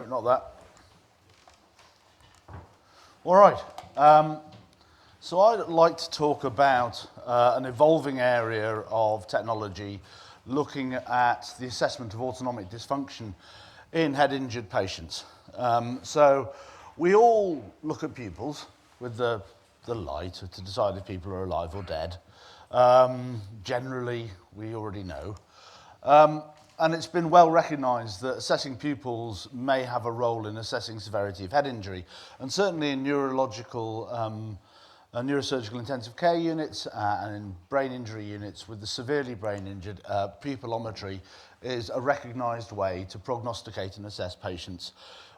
not that. All right. So I'd like to talk about an evolving area of technology looking at the assessment of autonomic dysfunction in head-injured patients. So we all look at pupils with the light to decide if people are alive or dead. Generally, we already know. And it's been well recognised that assessing pupils may have a role in assessing severity of head injury. And certainly in neurological, neurosurgical intensive care units and in brain injury units with the severely brain injured, pupillometry is a recognised way to prognosticate and assess patients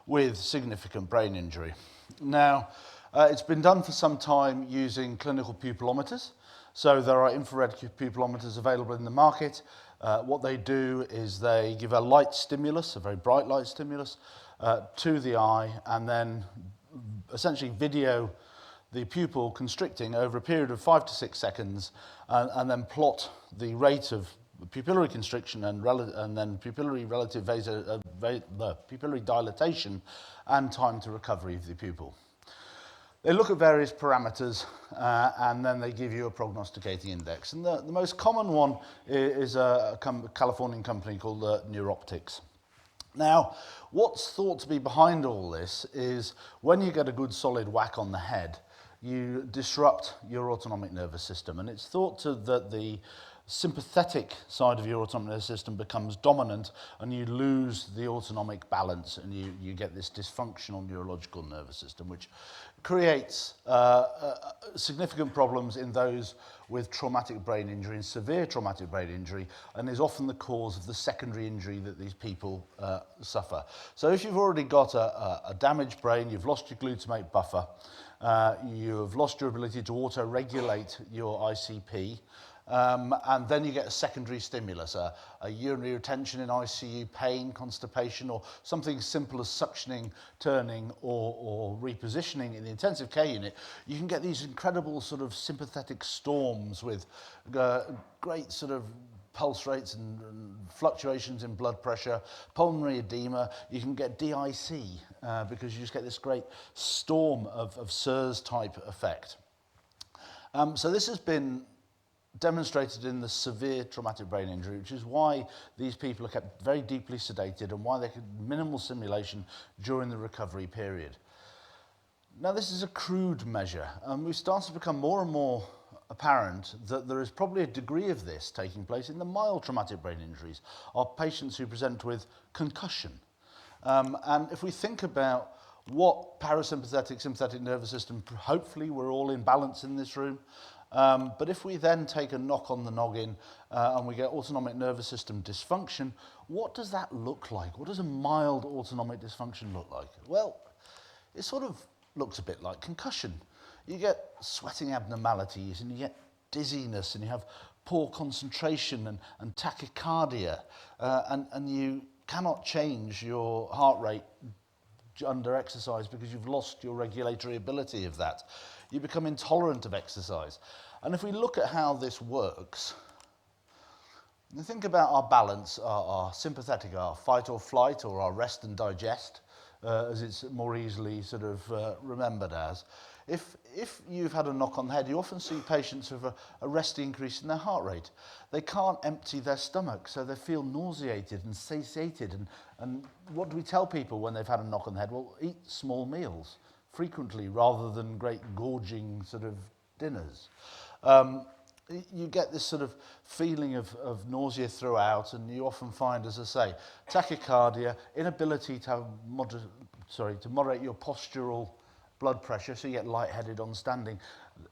with significant brain injury. Now, it's been done for some time using clinical pupillometers. So there are infrared pupillometers available in the market. What they do is they give a light stimulus, a very bright light stimulus, to the eye and then essentially video the pupil constricting over a period of 5 to 6 seconds and then plot the rate of pupillary constriction and then pupillary relative pupillary dilatation and time to recovery of the pupil. They look at various parameters and then they give you a prognosticating index. And the most common one is a Californian company called Neuroptics. Now, what's thought to be behind all this is when you get a good solid whack on the head, you disrupt your autonomic nervous system. And it's thought that the sympathetic side of your autonomic nervous system becomes dominant and you lose the autonomic balance and you get this dysfunctional neurological nervous system, which creates significant problems in those with traumatic brain injury and severe traumatic brain injury, and is often the cause of the secondary injury that these people suffer. So if you've already got a damaged brain, you've lost your glutamate buffer, you've lost your ability to auto-regulate your ICP, and then you get a secondary stimulus, a urinary retention in ICU, pain, constipation, or something simple as suctioning, turning, or repositioning in the intensive care unit. You can get these incredible sort of sympathetic storms with great sort of pulse rates and fluctuations in blood pressure, pulmonary edema. You can get DIC because you just get this great storm of SIRS-type effect. So this has been demonstrated in the severe traumatic brain injury, which is why these people are kept very deeply sedated and why they get minimal simulation during the recovery period. Now, this is a crude measure, and we've started to become more and more apparent that there is probably a degree of this taking place in the mild traumatic brain injuries of patients who present with concussion. And if we think about what parasympathetic, sympathetic nervous system, hopefully we're all in balance in this room, but if we then take a knock on the noggin and we get autonomic nervous system dysfunction, what does that look like? What does a mild autonomic dysfunction look like? Well, it sort of looks a bit like concussion. You get sweating abnormalities and you get dizziness and you have poor concentration and tachycardia and you cannot change your heart rate under exercise because you've lost your regulatory ability of that. You become intolerant of exercise. And if we look at how this works, and think about our balance, our sympathetic, our fight or flight, or our rest and digest, as it's more easily sort of remembered as. If you've had a knock on the head, you often see patients with a resting increase in their heart rate. They can't empty their stomach, so they feel nauseated and satiated. And what do we tell people when they've had a knock on the head? Well, eat small meals frequently rather than great gorging sort of dinners. You get this sort of feeling of nausea throughout, and you often find, as I say, tachycardia, inability to moderate your postural blood pressure, so you get lightheaded on standing.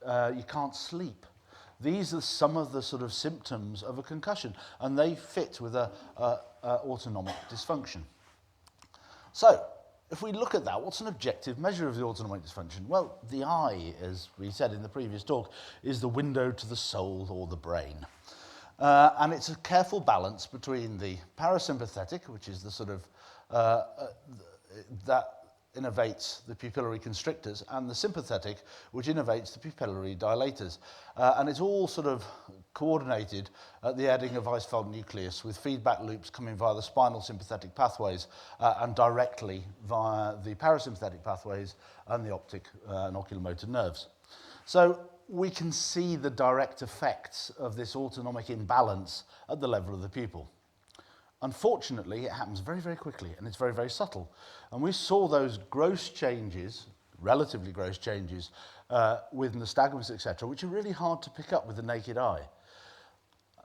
You can't sleep. These are some of the sort of symptoms of a concussion, and they fit with a autonomic dysfunction. So, if we look at that, what's an objective measure of the autonomic dysfunction? Well, the eye, as we said in the previous talk, is the window to the soul or the brain. And it's a careful balance between the parasympathetic, which is the sort of, that innervates the pupillary constrictors, and the sympathetic, which innervates the pupillary dilators. And it's all sort of coordinated at the Edinger Weisfeld nucleus, with feedback loops coming via the spinal sympathetic pathways and directly via the parasympathetic pathways and the optic and oculomotor nerves. So we can see the direct effects of this autonomic imbalance at the level of the pupil. Unfortunately, it happens very, very quickly, and it's very, very subtle. And we saw those gross changes, relatively gross changes, with nystagmus, etc., which are really hard to pick up with the naked eye.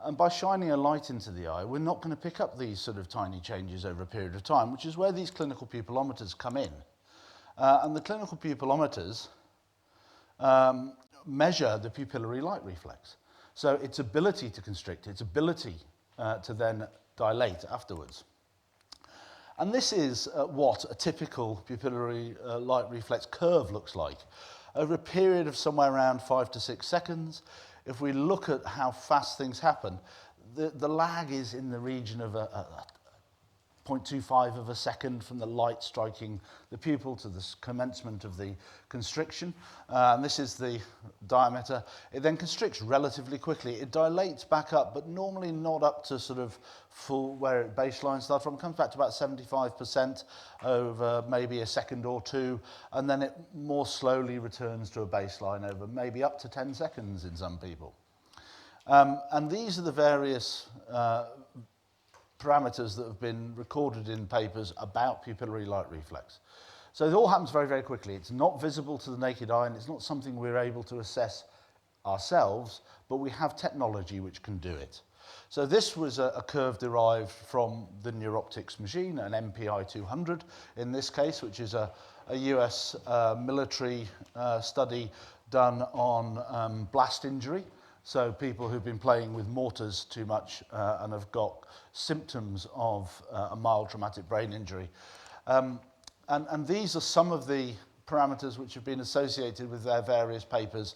And by shining a light into the eye, we're not going to pick up these sort of tiny changes over a period of time, which is where these clinical pupillometers come in. And the clinical pupillometers measure the pupillary light reflex. So its ability to constrict, its ability to then dilate afterwards. And this is what a typical pupillary light reflex curve looks like. Over a period of somewhere around 5 to 6 seconds, if we look at how fast things happen, the lag is in the region of a 0.25 of a second from the light striking the pupil to the commencement of the constriction. And this is the diameter. It then constricts relatively quickly. It dilates back up, but normally not up to sort of full where it baseline starts from. It comes back to about 75% over maybe a second or two, and then it more slowly returns to a baseline over maybe up to 10 seconds in some people. And these are the various parameters that have been recorded in papers about pupillary light reflex. So it all happens very, very quickly. It's not visible to the naked eye, and it's not something we're able to assess ourselves, but we have technology which can do it. So this was a curve derived from the Neuroptics machine, an MPI 200 in this case, which is a US military study done on blast injury. So people who've been playing with mortars too much and have got symptoms of a mild traumatic brain injury. And these are some of the parameters which have been associated with their various papers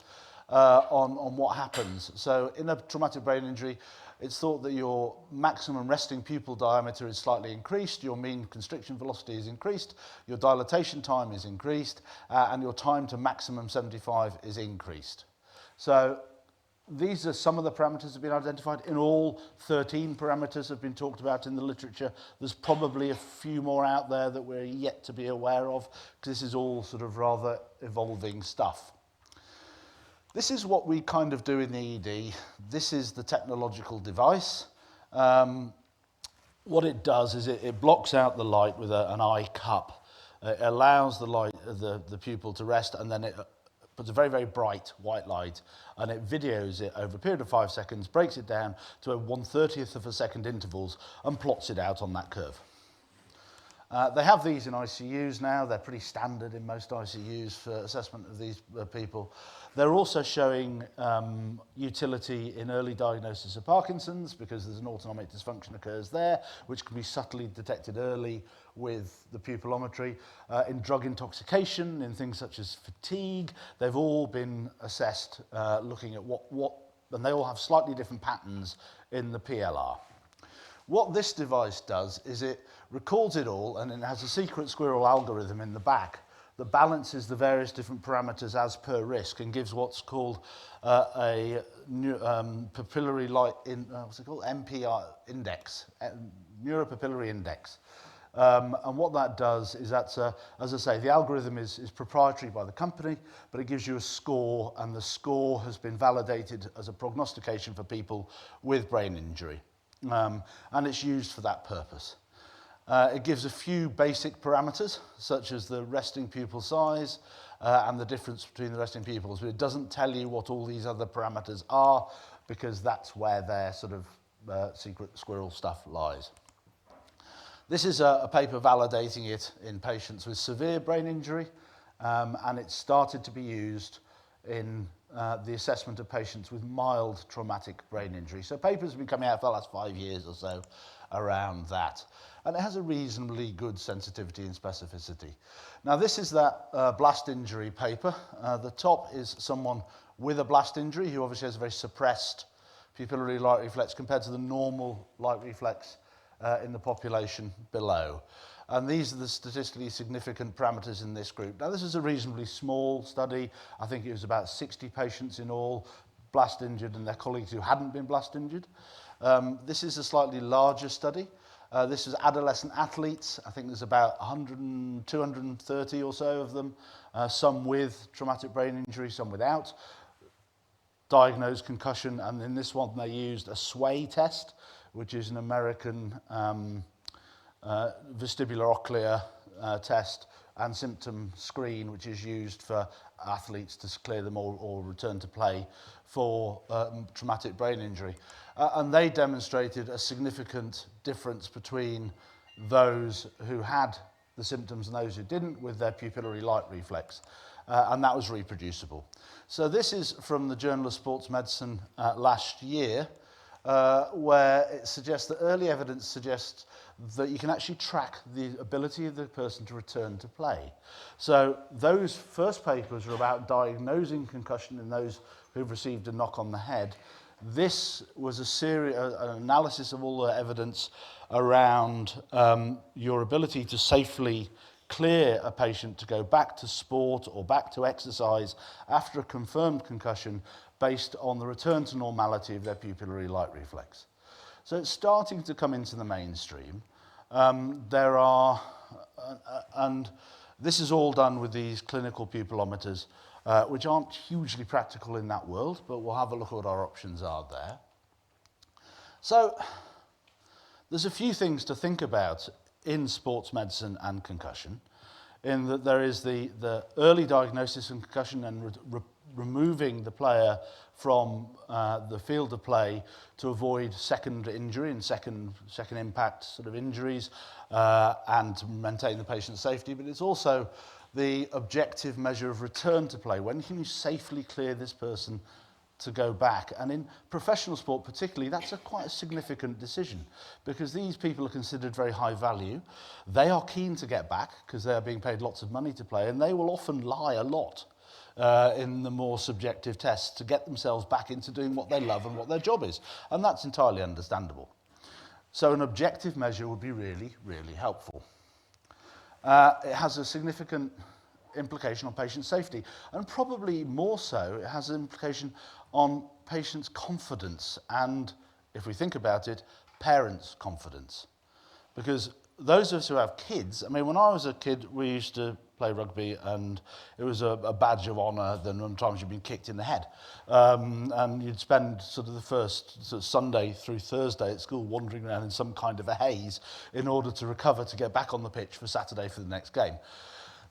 on what happens. So in a traumatic brain injury, it's thought that your maximum resting pupil diameter is slightly increased, your mean constriction velocity is increased, your dilatation time is increased, and your time to maximum 75 is increased. So these are some of the parameters that have been identified. In all, 13 parameters have been talked about in the literature. There's probably a few more out there that we're yet to be aware of, because this is all sort of rather evolving stuff. This is what we kind of do in the ED. This is the technological device. What it does is it blocks out the light with an eye cup. It allows the light, the pupil to rest, and then it puts a very, very bright white light, and it videos it over a period of 5 seconds, breaks it down to a 1/30th of a second intervals, and plots it out on that curve. They have these in ICUs now. They're pretty standard in most ICUs for assessment of these people. They're also showing utility in early diagnosis of Parkinson's, because there's an autonomic dysfunction occurs there, which can be subtly detected early with the pupillometry. In drug intoxication, in things such as fatigue, they've all been assessed looking at and they all have slightly different patterns in the PLR. What this device does is it records it all, and it has a secret squirrel algorithm in the back that balances the various different parameters as per risk and gives what's called a pupillary light MPI index, neuropupillary index. And what that does is as I say, the algorithm is proprietary by the company, but it gives you a score, and the score has been validated as a prognostication for people with brain injury. And it's used for that purpose. It gives a few basic parameters, such as the resting pupil size and the difference between the resting pupils, but it doesn't tell you what all these other parameters are, because that's where their sort of secret squirrel stuff lies. This is a paper validating it in patients with severe brain injury, and it started to be used in the assessment of patients with mild traumatic brain injury. So papers have been coming out for the last 5 years or so around that. And it has a reasonably good sensitivity and specificity. Now this is that blast injury paper. The top is someone with a blast injury who obviously has a very suppressed pupillary light reflex compared to the normal light reflex in the population below. And these are the statistically significant parameters in this group. Now, this is a reasonably small study. I think it was about 60 patients in all, blast injured and their colleagues who hadn't been blast injured. This is a slightly larger study. This is adolescent athletes. I think there's about 230 or so of them, some with traumatic brain injury, some without. Diagnosed concussion, and in this one they used a SWAY test, which is an American vestibular-ocular test, and symptom screen, which is used for athletes to clear them or return to play for traumatic brain injury. And they demonstrated a significant difference between those who had the symptoms and those who didn't with their pupillary light reflex. And that was reproducible. So this is from the Journal of Sports Medicine last year, where it suggests that early evidence suggests that you can actually track the ability of the person to return to play. So those first papers were about diagnosing concussion in those who've received a knock on the head. This was an analysis of all the evidence around your ability to safely clear a patient to go back to sport or back to exercise after a confirmed concussion based on the return to normality of their pupillary light reflex. So it's starting to come into the mainstream. And this is all done with these clinical pupillometers, which aren't hugely practical in that world, but we'll have a look at what our options are there. So there's a few things to think about in sports medicine and concussion, in that there is the early diagnosis of concussion and removing the player from the field of play to avoid second injury and second impact sort of injuries and to maintain the patient's safety. But it's also the objective measure of return to play. When can you safely clear this person to go back? And in professional sport particularly, that's quite a significant decision, because these people are considered very high value. They are keen to get back because they are being paid lots of money to play, and they will often lie a lot in the more subjective tests to get themselves back into doing what they love and what their job is. And that's entirely understandable. So an objective measure would be really, really helpful. It has a significant implication on patient safety, and probably more so, it has an implication on patients' confidence and, if we think about it, parents' confidence. Because those of us who have kids, I mean, when I was a kid, we used to play rugby, and it was a badge of honour the number of times you'd been kicked in the head. And you'd spend sort of the first sort of Sunday through Thursday at school wandering around in some kind of a haze in order to recover to get back on the pitch for Saturday for the next game.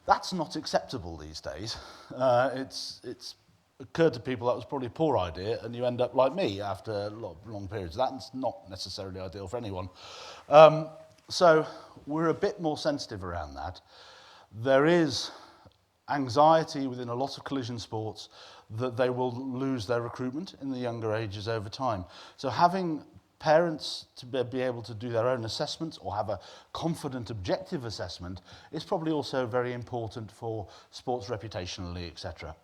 That's not acceptable these days. It's occurred to people that was probably a poor idea, and you end up like me after long periods of that, and it's not necessarily ideal for anyone. So we're a bit more sensitive around that. There is anxiety within a lot of collision sports that they will lose their recruitment in the younger ages over time. So having parents to be able to do their own assessments or have a confident objective assessment is probably also very important for sports reputationally, etc.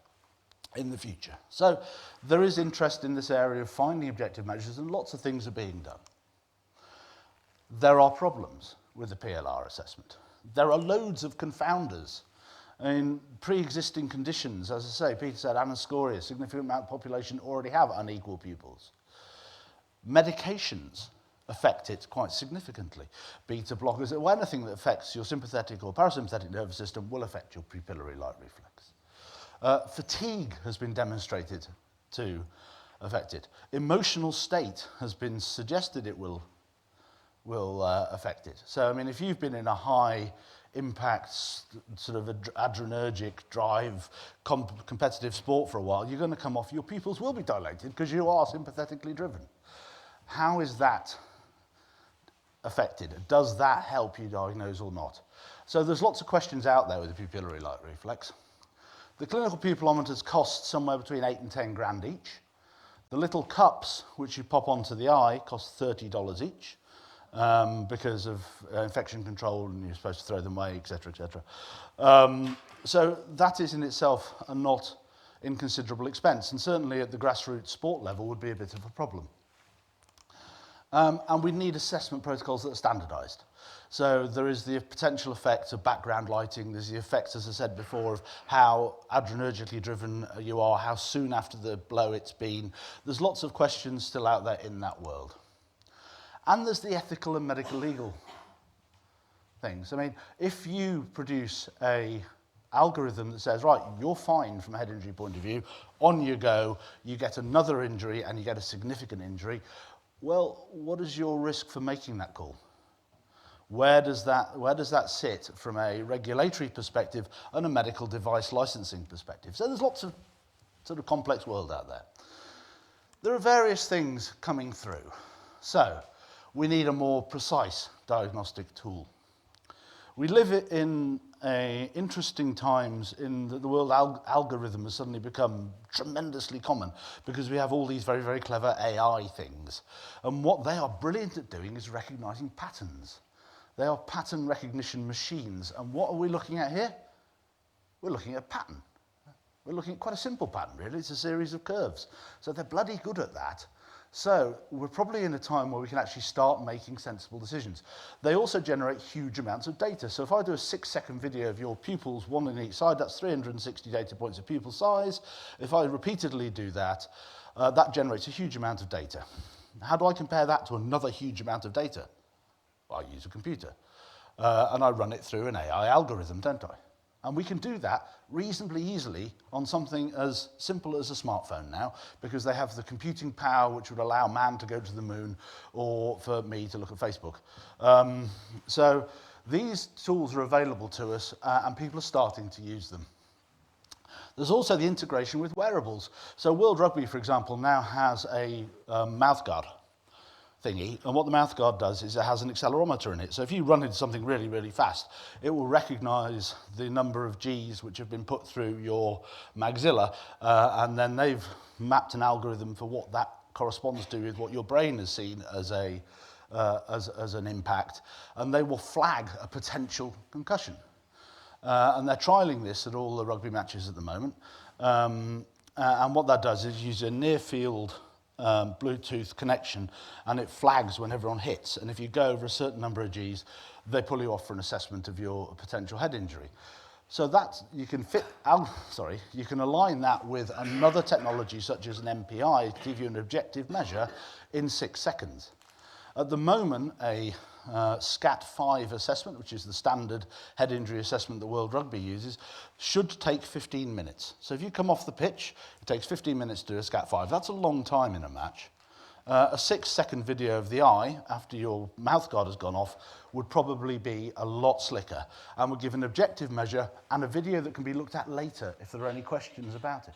in the future. So there is interest in this area of finding objective measures, and lots of things are being done. There are problems with the PLR assessment. There are loads of confounders. In pre-existing conditions, as I say, Peter said, anoscoria, a significant amount of the population already have unequal pupils. Medications affect it quite significantly. Beta blockers, or anything that affects your sympathetic or parasympathetic nervous system will affect your pupillary light reflex. Fatigue has been demonstrated to affect it. Emotional state has been suggested it will affect it. So, I mean, if you've been in a high impact, sort of adrenergic drive, competitive sport for a while, you're going to come off, your pupils will be dilated because you are sympathetically driven. How is that affected? Does that help you diagnose or not? So there's lots of questions out there with the pupillary light reflex. The clinical pupillometers cost somewhere between 8 and 10 grand each. The little cups, which you pop onto the eye, cost $30 each. Because of infection control, and you're supposed to throw them away, etc., etc. So that is in itself a not inconsiderable expense, and certainly at the grassroots sport level would be a bit of a problem. And we need assessment protocols that are standardised. So there is the potential effect of background lighting. There's the effect, as I said before, of how adrenergically driven you are, how soon after the blow it's been. There's lots of questions still out there in that world. And there's the ethical and medical legal things. I mean, if you produce a algorithm that says, right, you're fine from a head injury point of view, on you go, you get another injury and you get a significant injury, well, what is your risk for making that call? Where does that sit from a regulatory perspective and a medical device licensing perspective? So there's lots of sort of complex world out there. There are various things coming through. So we need a more precise diagnostic tool. We live in interesting times in that the world algorithm has suddenly become tremendously common because we have all these very, very clever AI things. And what they are brilliant at doing is recognizing patterns. They are pattern recognition machines. And what are we looking at here? We're looking at a pattern. We're looking at quite a simple pattern, really. It's a series of curves. So they're bloody good at that. So we're probably in a time where we can actually start making sensible decisions. They also generate huge amounts of data. So if I do a 6-second video of your pupils, one on each side, that's 360 data points of pupil size. If I repeatedly do that, that generates a huge amount of data. How do I compare that to another huge amount of data? I use a computer, and I run it through an AI algorithm, don't I? And we can do that reasonably easily on something as simple as a smartphone now, because they have the computing power which would allow man to go to the moon or for me to look at Facebook. So these tools are available to us, and people are starting to use them. There's also the integration with wearables. So World Rugby, for example, now has a mouthguard thingy, and what the mouthguard does is it has an accelerometer in it. So if you run into something really, really fast, it will recognize the number of Gs which have been put through your maxilla, and then they've mapped an algorithm for what that corresponds to with what your brain has seen as an impact, and they will flag a potential concussion. And they're trialing this at all the rugby matches at the moment. And what that does is use a near-field Bluetooth connection, and it flags when everyone hits. And if you go over a certain number of Gs, they pull you off for an assessment of your potential head injury. So that you can you can align that with another technology such as an MPI to give you an objective measure in 6 seconds. At the moment, a SCAT-5 assessment, which is the standard head injury assessment that World Rugby uses, should take 15 minutes. So if you come off the pitch, it takes 15 minutes to do a SCAT-5. That's a long time in a match. A 6-second video of the eye, after your mouthguard has gone off, would probably be a lot slicker and would give an objective measure and a video that can be looked at later if there are any questions about it.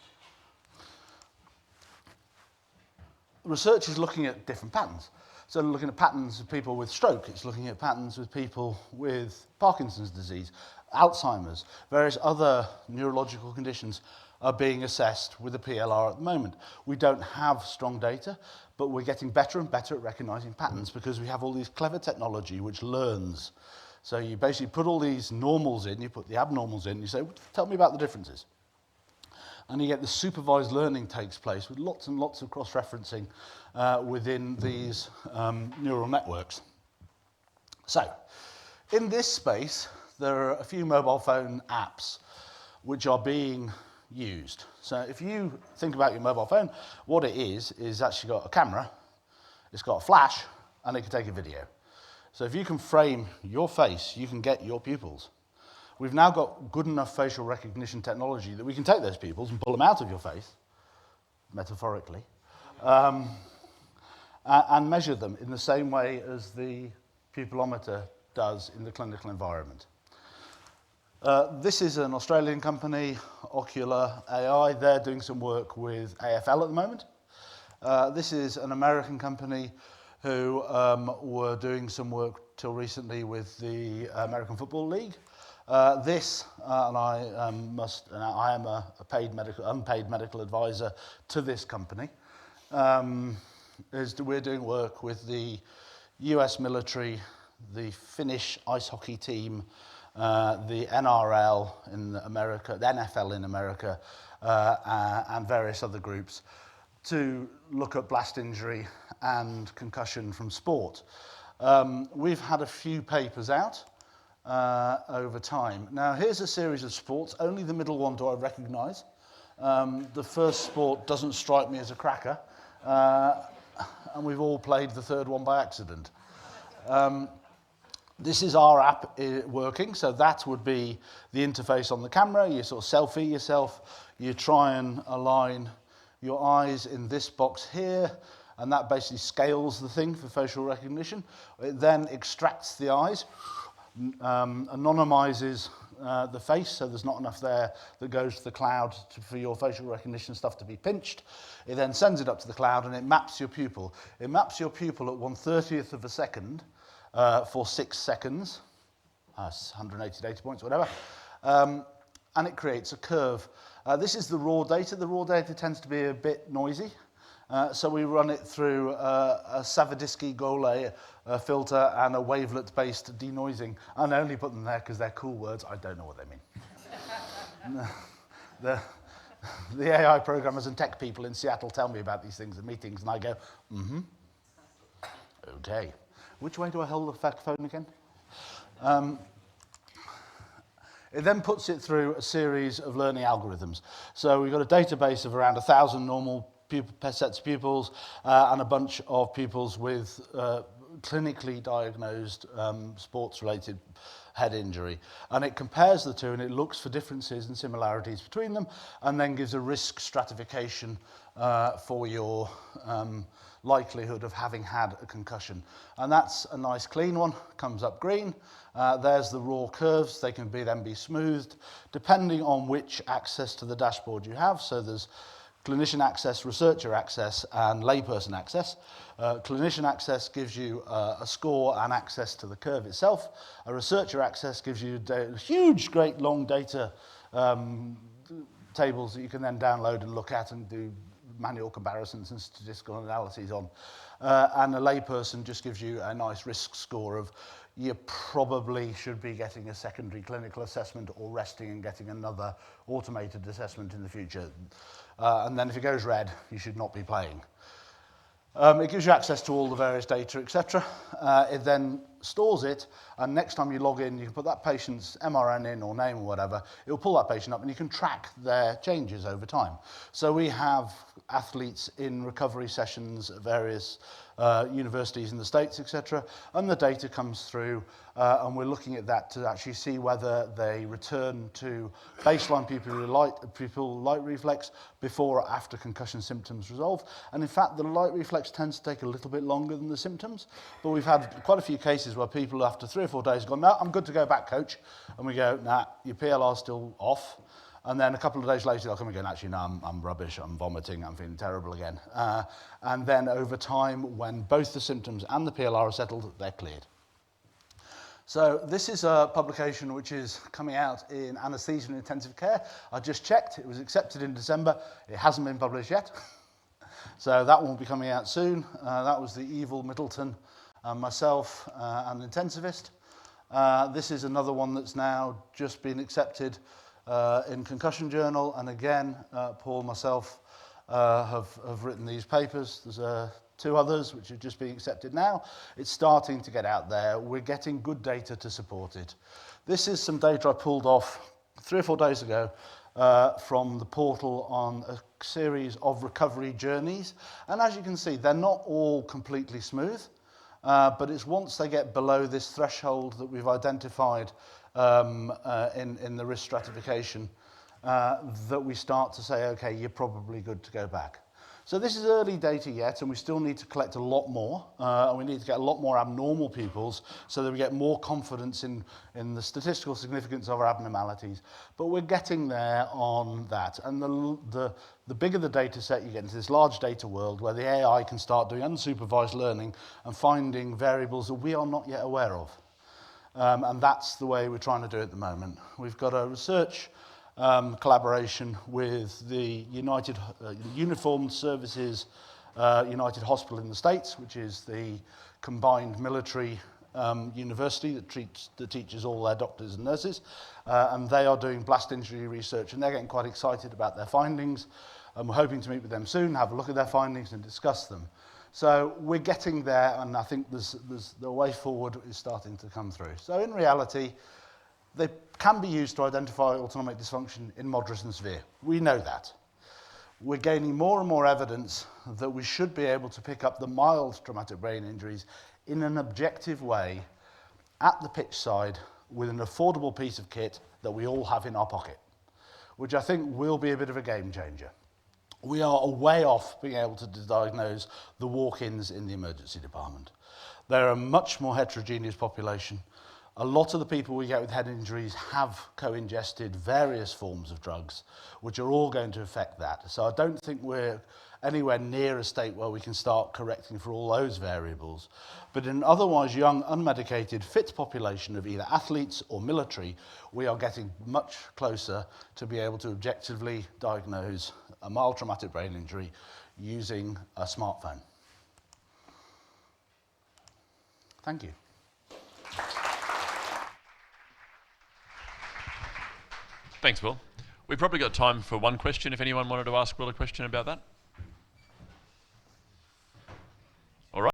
Research is looking at different patterns. So looking at patterns of people with stroke, it's looking at patterns with people with Parkinson's disease, Alzheimer's, various other neurological conditions are being assessed with the PLR at the moment. We don't have strong data, but we're getting better and better at recognizing patterns because we have all these clever technology which learns. So you basically put all these normals in, you put the abnormals in, you say, tell me about the differences. And you get the supervised learning takes place with lots and lots of cross-referencing within these neural networks. So, in this space, there are a few mobile phone apps which are being used. So if you think about your mobile phone, what it is actually got a camera, it's got a flash, and it can take a video. So if you can frame your face, you can get your pupils. We've now got good enough facial recognition technology that we can take those pupils and pull them out of your face, metaphorically, and measure them in the same way as the pupillometer does in the clinical environment. This is an Australian company, Ocular AI. They're doing some work with AFL at the moment. This is an American company who were doing some work till recently with the American Football League. And I am a unpaid medical advisor to this company. We're doing work with the US military, the Finnish ice hockey team, the NRL in America, the NFL in America, and various other groups to look at blast injury and concussion from sport. We've had a few papers out over time. Now, here's a series of sports. Only the middle one do I recognise. The first sport doesn't strike me as a cracker, and we've all played the third one by accident. This is our app working, so that would be the interface on the camera. You sort of selfie yourself, you try and align your eyes in this box here, and that basically scales the thing for facial recognition. It then extracts the eyes, anonymizes the face, so there's not enough there that goes to the cloud for your facial recognition stuff to be pinched. It then sends it up to the cloud and it maps your pupil. It maps your pupil at 1/30th of a second for 6 seconds, 180 data points, whatever, and it creates a curve. This is the raw data. The raw data tends to be a bit noisy. So we run it through a Savadisky Golay filter and a wavelet-based denoising. And I only put them there because they're cool words. I don't know what they mean. The AI programmers and tech people in Seattle tell me about these things at meetings, and I go, okay. Which way do I hold the phone again? It then puts it through a series of learning algorithms. So we've got a database of around 1,000 normal sets of pupils and a bunch of pupils with clinically diagnosed sports-related head injury. And it compares the two and it looks for differences and similarities between them and then gives a risk stratification for your likelihood of having had a concussion. And that's a nice clean one, comes up green. There's the raw curves, they can then be smoothed depending on which access to the dashboard you have. So there's clinician access, researcher access, and layperson access. Clinician access gives you a score and access to the curve itself. A researcher access gives you huge, great long data tables that you can then download and look at and do manual comparisons and statistical analyses on. And a layperson just gives you a nice risk score of you probably should be getting a secondary clinical assessment or resting and getting another automated assessment in the future. And then if it goes red, you should not be playing. It gives you access to all the various data, etc. It then stores it, and next time you log in, you can put that patient's MRN in or name or whatever. It will pull that patient up, and you can track their changes over time. So we have athletes in recovery sessions at various universities in the States, etc., and the data comes through, and we're looking at that to actually see whether they return to baseline pupil light reflex before or after concussion symptoms resolve. And in fact, the light reflex tends to take a little bit longer than the symptoms, but we've had quite a few cases where people after 3 or 4 days have gone, no, I'm good to go back, coach. And we go, nah, your PLR's still off. And then a couple of days later, they'll come again, actually, no, I'm rubbish, I'm vomiting, I'm feeling terrible again. And then over time, when both the symptoms and the PLR are settled, they're cleared. So this is a publication which is coming out in Anesthesia and Intensive Care. I just checked, it was accepted in December. It hasn't been published yet. So that one will be coming out soon. That was the Evil Middleton and myself, an intensivist. This is another one that's now just been accepted in Concussion Journal, and again, Paul and myself have written these papers. There's 2 others which are just being accepted now. It's starting to get out there. We're getting good data to support it. This is some data I pulled off 3 or 4 days ago from the portal on a series of recovery journeys. And as you can see, they're not all completely smooth, but it's once they get below this threshold that we've identified in the risk stratification that we start to say, okay, you're probably good to go back. So this is early data yet, and we still need to collect a lot more, and we need to get a lot more abnormal pupils so that we get more confidence in the statistical significance of our abnormalities. But we're getting there on that, and the bigger the data set you get into this large data world where the AI can start doing unsupervised learning and finding variables that we are not yet aware of. And that's the way we're trying to do it at the moment. We've got a research collaboration with the Uniformed Services United Hospital in the States, which is the combined military university that teaches all their doctors and nurses. And they are doing blast injury research, and they're getting quite excited about their findings. And we're hoping to meet with them soon, have a look at their findings and discuss them. So we're getting there, and I think the way forward is starting to come through. So in reality, they can be used to identify autonomic dysfunction in moderate and severe. We know that. We're gaining more and more evidence that we should be able to pick up the mild traumatic brain injuries in an objective way at the pitch side with an affordable piece of kit that we all have in our pocket, which I think will be a bit of a game changer. We are a way off being able to diagnose the walk-ins in the emergency department. They're a much more heterogeneous population. A lot of the people we get with head injuries have co-ingested various forms of drugs, which are all going to affect that. So I don't think we're anywhere near a state where we can start correcting for all those variables. But in an otherwise young, unmedicated, fit population of either athletes or military, we are getting much closer to be able to objectively diagnose a mild traumatic brain injury using a smartphone. Thank you. Thanks, Will. We've probably got time for one question if anyone wanted to ask Will a question about that.